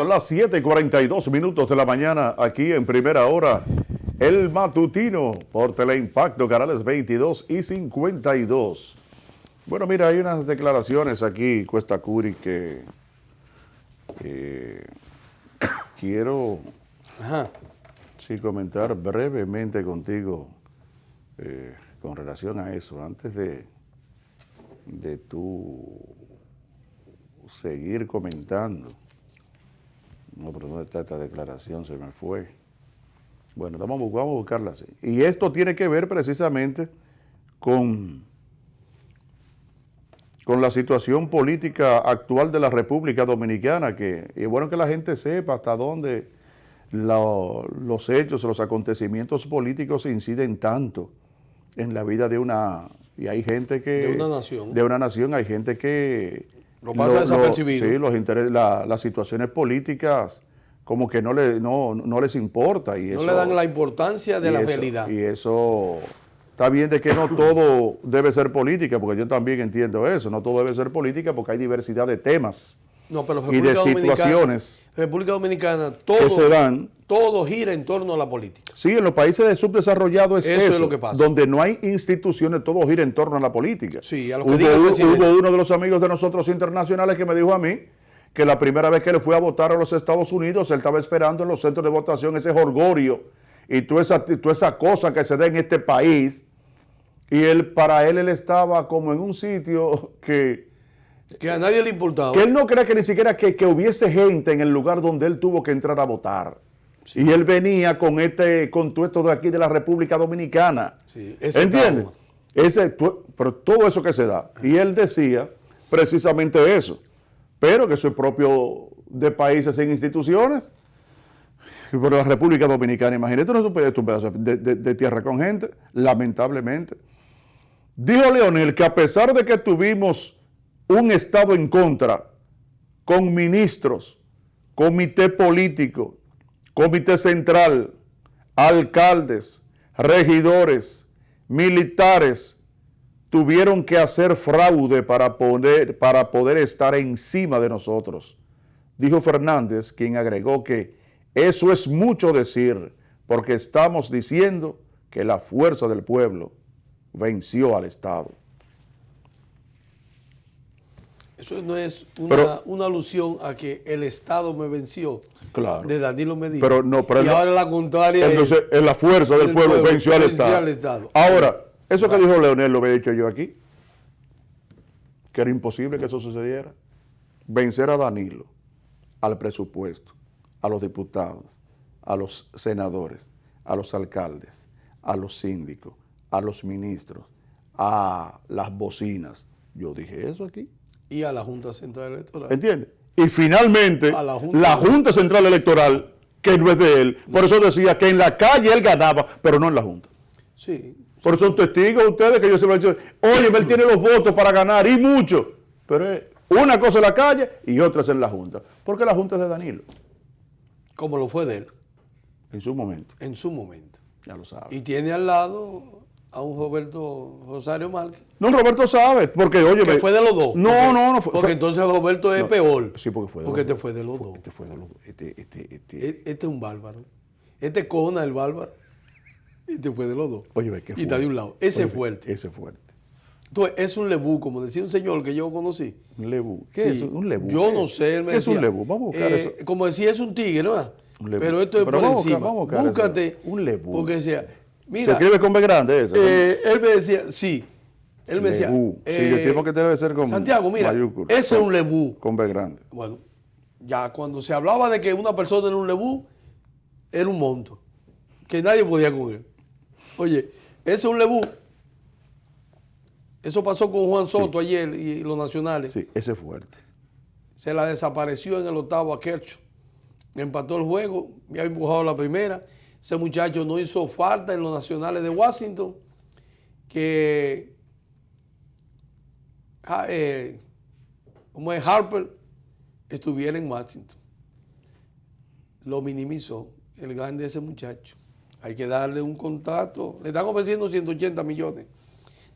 Son las 7:42 de la mañana aquí en Primera Hora, el matutino por Teleimpacto, canales 22 y 52. Bueno, mira, hay unas declaraciones aquí, Cuesta Curi, que quiero sí, comentar brevemente contigo con relación a eso, antes de tú seguir comentando. No, pero ¿dónde está esta declaración? Se me fue. Bueno, vamos a buscarla así. Y esto tiene que ver precisamente con la situación política actual de la República Dominicana, que es bueno que la gente sepa hasta dónde los hechos, los acontecimientos políticos inciden tanto en la vida de una... Y hay gente que... De una nación. De una nación, hay gente que... Lo pasa desapercibido. Sí, los intereses, las situaciones políticas como que no les importa. Y eso, no le dan la importancia de la realidad. Y eso está bien de que no todo debe ser política, porque yo también entiendo eso. No todo debe ser política porque hay diversidad de temas y de situaciones República Dominicana, que se dan. Todo gira en torno a la política. Sí, en los países subdesarrollados eso es lo que pasa. Donde no hay instituciones, todo gira en torno a la política. Sí, a lo que diga el presidente. Hubo uno de los amigos de nosotros internacionales que me dijo a mí que la primera vez que él fue a votar a los Estados Unidos, él estaba esperando en los centros de votación ese jolgorio y toda esa cosa que se da en este país. Y para él estaba como en un sitio que a nadie le importaba. Que él no cree que ni siquiera que hubiese gente en el lugar donde él tuvo que entrar a votar. Sí. Y él venía con todo esto de aquí de la República Dominicana. Sí, ¿entiendes? Pero todo eso que se da. Y él decía precisamente eso. Pero que eso es propio de países sin instituciones. Pero la República Dominicana, imagínate, no es un pedazo de tierra con gente, lamentablemente. Dijo Leonel que a pesar de que tuvimos un Estado en contra, con ministros, comité político, comité central, alcaldes, regidores, militares, tuvieron que hacer fraude para poder estar encima de nosotros. Dijo Fernández, quien agregó que eso es mucho decir, porque estamos diciendo que la fuerza del pueblo venció al Estado. Eso no es una alusión a que el Estado me venció, claro, de Danilo Medina. Pero y ahora la contraria entonces, es la fuerza del pueblo venció al Estado. Ahora, eso que dijo Leonel lo había dicho yo aquí, que era imposible que eso sucediera. Vencer a Danilo, al presupuesto, a los diputados, a los senadores, a los alcaldes, a los síndicos, a los ministros, a las bocinas. Yo dije eso aquí. Y a la Junta Central Electoral. ¿Entiendes? Y finalmente, la Junta Central Electoral, que no es de él, por eso decía que en la calle él ganaba, pero no en la Junta. Sí. Por eso son testigos ustedes que yo se lo he dicho, oye, él tiene los votos para ganar y mucho, pero una cosa en la calle y otra es en la Junta, porque la Junta es de Danilo. Como lo fue de él. En su momento. En su momento. Ya lo sabe. Y tiene al lado a un Roberto Rosario Márquez. No, Roberto sabe, porque oye... Que fue de los dos. No fue. Porque entonces Roberto es peor. Sí, porque fue de porque los dos. Este fue de los dos. Este fue de los dos. Este es un bárbaro. Este cona el bárbaro. Este fue de los dos. Oye, qué fuerte. Y está de un lado. Ese es fuerte. Ese es fuerte. Entonces, es un lebú, como decía un señor que yo conocí. Un lebú. ¿Qué es un lebú? Yo no sé. Él me ¿Qué decía, es un lebú? Vamos a buscar eso. Como decía, es un tigre, ¿no? Pero esto es pero por encima. Búscate eso. Un lebú. Porque decía, mira. ¿Se escribe con B grande eso? Él me decía, sí. Él me decía. Sí, yo tengo que debe ser con Santiago, mira, mayúscula. Ese es un lebú. Con B grande. Bueno, ya cuando se hablaba de que una persona era un lebú, era un monto. Que nadie podía con él. Oye, ese es un lebú. Eso pasó con Juan Soto ayer y los nacionales. Sí, ese es fuerte. Se la desapareció en el octavo a Kercho. Empató el juego, me había empujado la primera. Ese muchacho no hizo falta en los nacionales de Washington. Que como es Harper, estuviera en Washington. Lo minimizó el gan de ese muchacho. Hay que darle un contrato. Le están ofreciendo 180 millones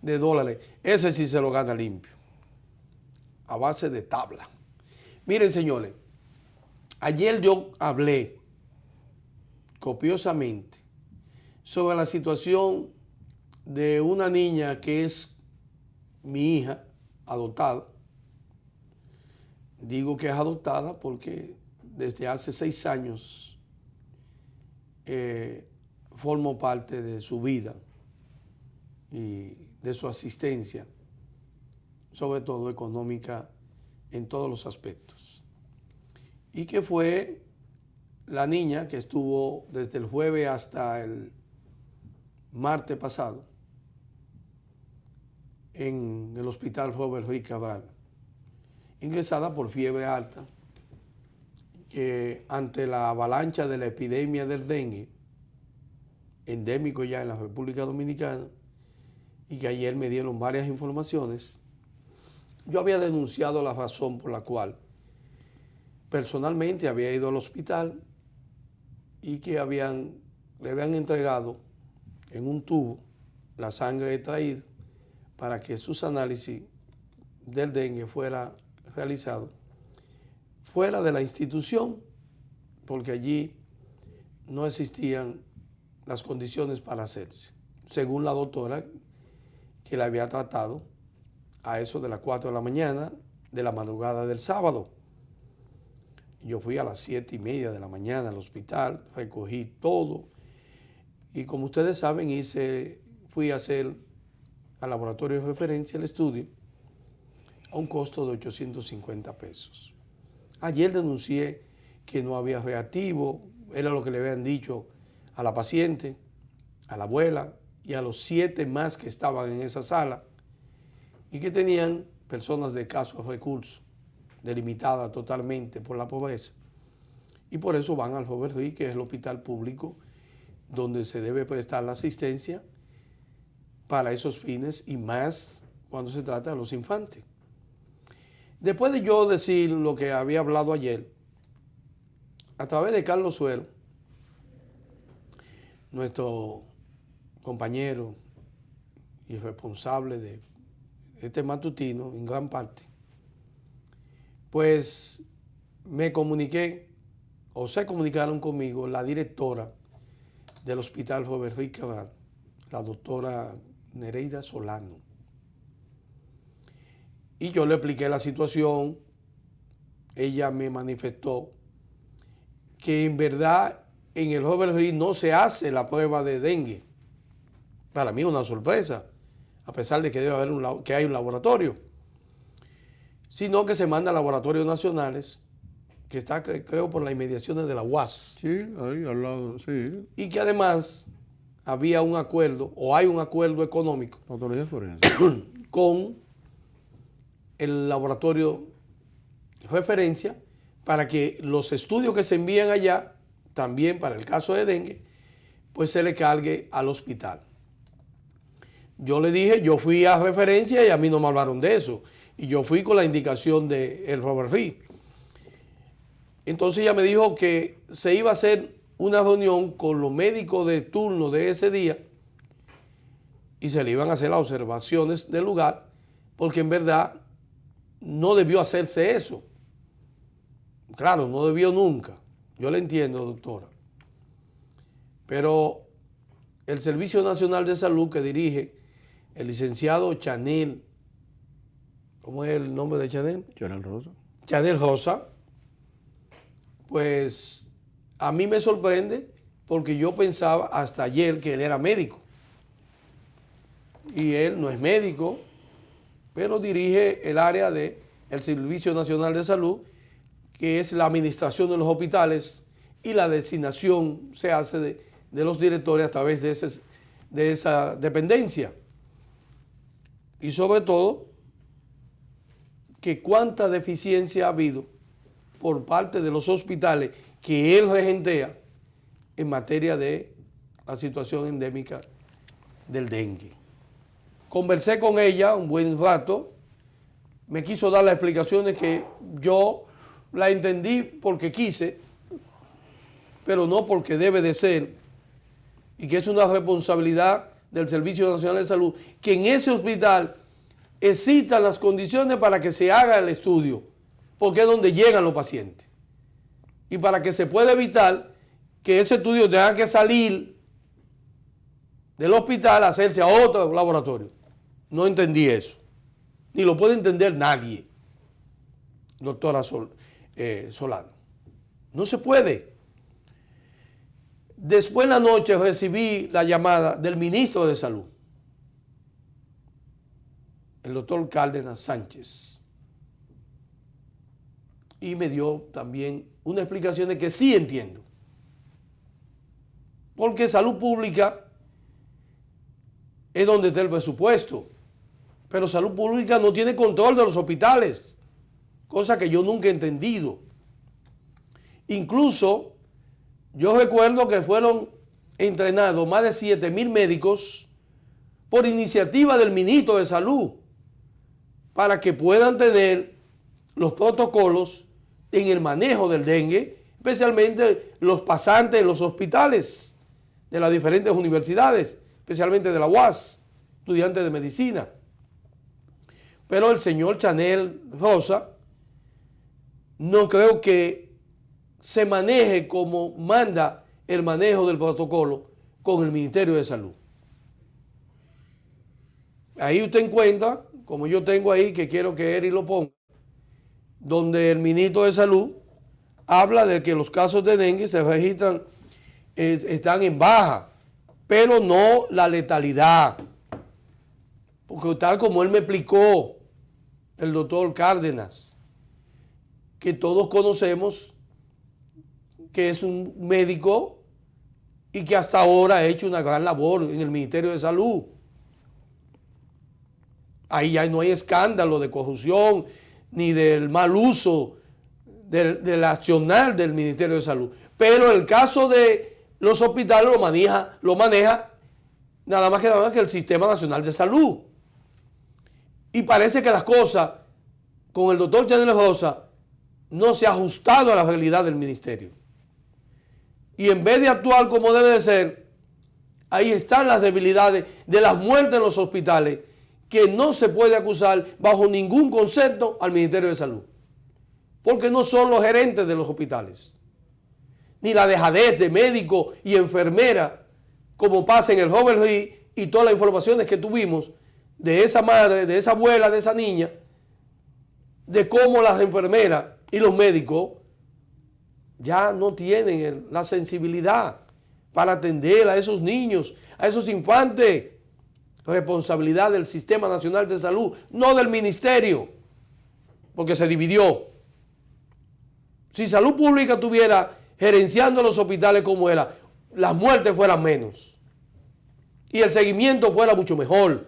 de dólares. Ese sí se lo gana limpio. A base de tabla. Miren, señores, Ayer yo hablé copiosamente sobre la situación de una niña que es mi hija adoptada. Digo que es adoptada porque desde hace 6 años formo parte de su vida y de su asistencia, sobre todo económica, en todos los aspectos. Y que fue la niña que estuvo desde el jueves hasta el martes pasado en el hospital Robert Ruiz Cabral, ingresada por fiebre alta, que ante la avalancha de la epidemia del dengue, endémico ya en la República Dominicana, y que ayer me dieron varias informaciones, yo había denunciado la razón por la cual personalmente había ido al hospital y que le habían entregado en un tubo la sangre extraída para que sus análisis del dengue fuera realizado fuera de la institución, porque allí no existían las condiciones para hacerse, según la doctora que la había tratado a eso de las 4 de la mañana de la madrugada del sábado. Yo fui a las 7:30 de la mañana al hospital, recogí todo y, como ustedes saben, fui a hacer al laboratorio de referencia el estudio a un costo de 850 pesos. Ayer denuncié que no había reactivo, era lo que le habían dicho a la paciente, a la abuela y a los 7 más que estaban en esa sala y que tenían personas de escasos recursos, delimitada totalmente por la pobreza. Y por eso van al Robert Ruiz, que es el hospital público donde se debe prestar la asistencia para esos fines y más cuando se trata de los infantes. Después de yo decir lo que había hablado ayer, a través de Carlos Suero, nuestro compañero y responsable de este matutino en gran parte, pues me comuniqué, o se comunicaron conmigo, la directora del hospital Robert Ruiz Cabral, la doctora Nereida Solano. Y yo le expliqué la situación, ella me manifestó que en verdad en el Robert Ruiz no se hace la prueba de dengue. Para mí es una sorpresa, a pesar de que debe haber que hay un laboratorio, sino que se manda a laboratorios nacionales, que está, creo, por las inmediaciones de la UAS. Sí, ahí al lado, sí. Y que además había un acuerdo, o hay un acuerdo económico Autoridad forense. con el laboratorio de referencia para que los estudios que se envían allá, también para el caso de dengue, pues se le cargue al hospital. Yo le dije, yo fui a referencia y a mí no me hablaron de eso. Y yo fui con la indicación del Robert Ruiz. Entonces ella me dijo que se iba a hacer una reunión con los médicos de turno de ese día y se le iban a hacer las observaciones del lugar, porque en verdad no debió hacerse eso. Claro, no debió nunca. Yo le entiendo, doctora. Pero el Servicio Nacional de Salud que dirige el licenciado Chanel, ¿cómo es el nombre de Chanel? Chanel Rosa. Chanel Rosa, pues a mí me sorprende porque yo pensaba hasta ayer que él era médico. Y él no es médico, pero dirige el área del Servicio Nacional de Salud, que es la administración de los hospitales y la designación se hace de los directores a través de esa dependencia. Y sobre todo, que cuánta deficiencia ha habido por parte de los hospitales que él regentea en materia de la situación endémica del dengue. Conversé con ella un buen rato, me quiso dar las explicaciones que yo la entendí porque quise, pero no porque debe de ser, y que es una responsabilidad del Servicio Nacional de Salud, que en ese hospital existan las condiciones para que se haga el estudio, porque es donde llegan los pacientes. y para que se pueda evitar que ese estudio tenga que salir del hospital a hacerse a otro laboratorio. No entendí eso. Ni lo puede entender nadie, doctora Solano. No se puede. Después en la noche recibí la llamada del ministro de Salud, el doctor Cárdenas Sánchez, y me dio también una explicación de que sí entiendo. Porque salud pública es donde está el presupuesto, pero salud pública no tiene control de los hospitales, cosa que yo nunca he entendido. Incluso yo recuerdo que fueron entrenados más de 7,000 médicos por iniciativa del ministro de Salud para que puedan tener los protocolos en el manejo del dengue, especialmente los pasantes en los hospitales de las diferentes universidades, especialmente de la UAS, estudiantes de medicina. Pero el señor Chanel Rosa no creo que se maneje como manda el manejo del protocolo con el Ministerio de Salud. Ahí usted encuentra, como yo tengo ahí, que quiero que Eri lo ponga, donde el ministro de Salud habla de que los casos de dengue se registran, están en baja, pero no la letalidad. Porque tal como él me explicó, el doctor Cárdenas, que todos conocemos que es un médico y que hasta ahora ha hecho una gran labor en el Ministerio de Salud. Ahí ya no hay escándalo de corrupción ni del mal uso del accionar del Ministerio de Salud. Pero el caso de los hospitales lo maneja nada más que nada más que el Sistema Nacional de Salud. Y parece que las cosas con el doctor Chanel Rosa no se ha ajustado a la realidad del ministerio. Y en vez de actuar como debe de ser, ahí están las debilidades de las muertes en los hospitales, que no se puede acusar bajo ningún concepto al Ministerio de Salud. Porque no son los gerentes de los hospitales, ni la dejadez de médicos y enfermeras, como pasa en el Robert Reed y todas las informaciones que tuvimos de esa madre, de esa abuela, de esa niña, de cómo las enfermeras y los médicos ya no tienen la sensibilidad para atender a esos niños, a esos infantes. Responsabilidad del Sistema Nacional de Salud, no del ministerio, porque se dividió. Si Salud Pública estuviera gerenciando los hospitales como era, las muertes fueran menos y el seguimiento fuera mucho mejor,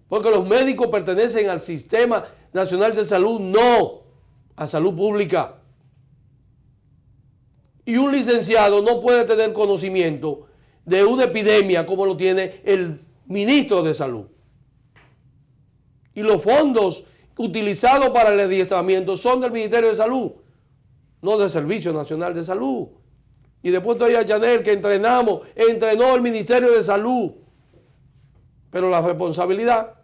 porque los médicos pertenecen al Sistema Nacional de Salud, no a Salud Pública. Y un licenciado no puede tener conocimiento de una epidemia como lo tiene el ministro de Salud. Y los fondos utilizados para el adiestramiento son del Ministerio de Salud, no del Servicio Nacional de Salud. Y después todavía Chanel, que entrenó el Ministerio de Salud. Pero la responsabilidad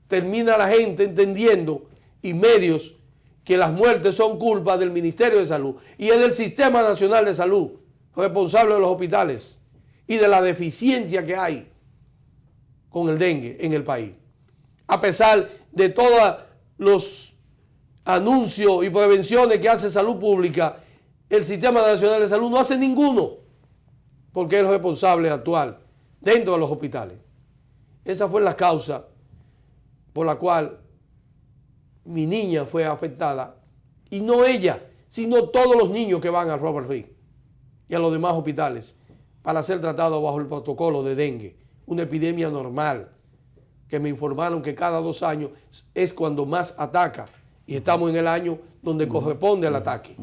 termina la gente entendiendo, y medios, que las muertes son culpa del Ministerio de Salud y es del Sistema Nacional de Salud, responsable de los hospitales y de la deficiencia que hay con el dengue en el país. A pesar de todos los anuncios y prevenciones que hace Salud Pública, el Sistema Nacional de Salud no hace ninguno, porque es el responsable actual dentro de los hospitales. Esa fue la causa por la cual mi niña fue afectada, y no ella, sino todos los niños que van al Robert Reed y a los demás hospitales para ser tratados bajo el protocolo de dengue, una epidemia normal, que me informaron que cada 2 años es cuando más ataca, y estamos en el año donde corresponde al ataque,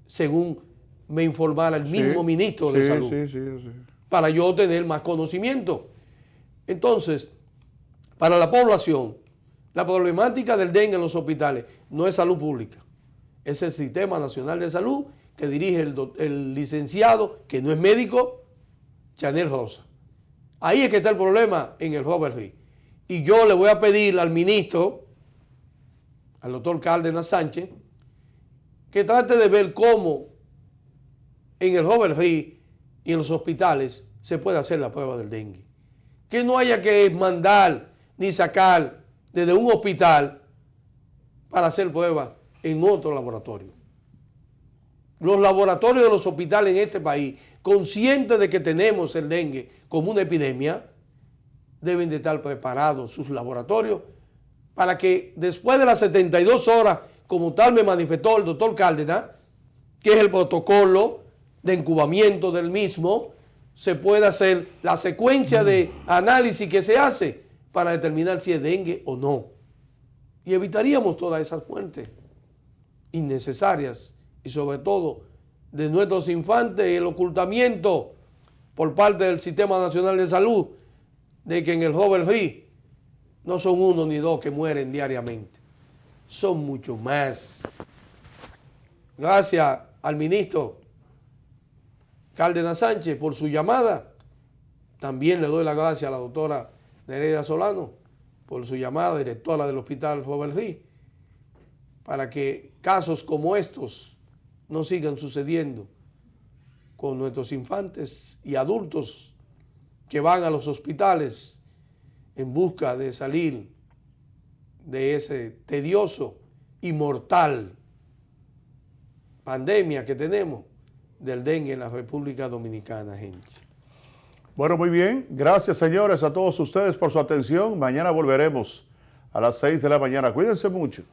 según me informara el mismo ministro de Salud, para yo tener más conocimiento. Entonces, para la población, la problemática del dengue en los hospitales no es salud pública, es el Sistema Nacional de Salud que dirige el licenciado, que no es médico, Chanel Rosa. Ahí es que está el problema en el Robert Reed. Y yo le voy a pedir al ministro, al doctor Cárdenas Sánchez, que trate de ver cómo en el Robert Reed y en los hospitales se puede hacer la prueba del dengue. Que no haya que mandar ni sacar desde un hospital para hacer pruebas en otro laboratorio. Los laboratorios de los hospitales en este país, conscientes de que tenemos el dengue como una epidemia, deben de estar preparados sus laboratorios para que después de las 72 horas, como tal me manifestó el doctor Cárdenas, que es el protocolo de incubamiento del mismo, se pueda hacer la secuencia de análisis que se hace para determinar si es dengue o no. Y evitaríamos todas esas muertes innecesarias y sobre todo de nuestros infantes y el ocultamiento por parte del Sistema Nacional de Salud de que en el Robert Reed no son uno ni dos que mueren diariamente, son mucho más. Gracias al ministro Cárdenas Sánchez por su llamada. También le doy las gracias a la doctora Nereida Solano por su llamada, directora del Hospital Robert Reed, para que casos como estos no sigan sucediendo con nuestros infantes y adultos que van a los hospitales en busca de salir de ese tedioso y mortal pandemia que tenemos del dengue en la República Dominicana, gente. Bueno, muy bien. Gracias, señores, a todos ustedes por su atención. Mañana volveremos a las 6 de la mañana. Cuídense mucho.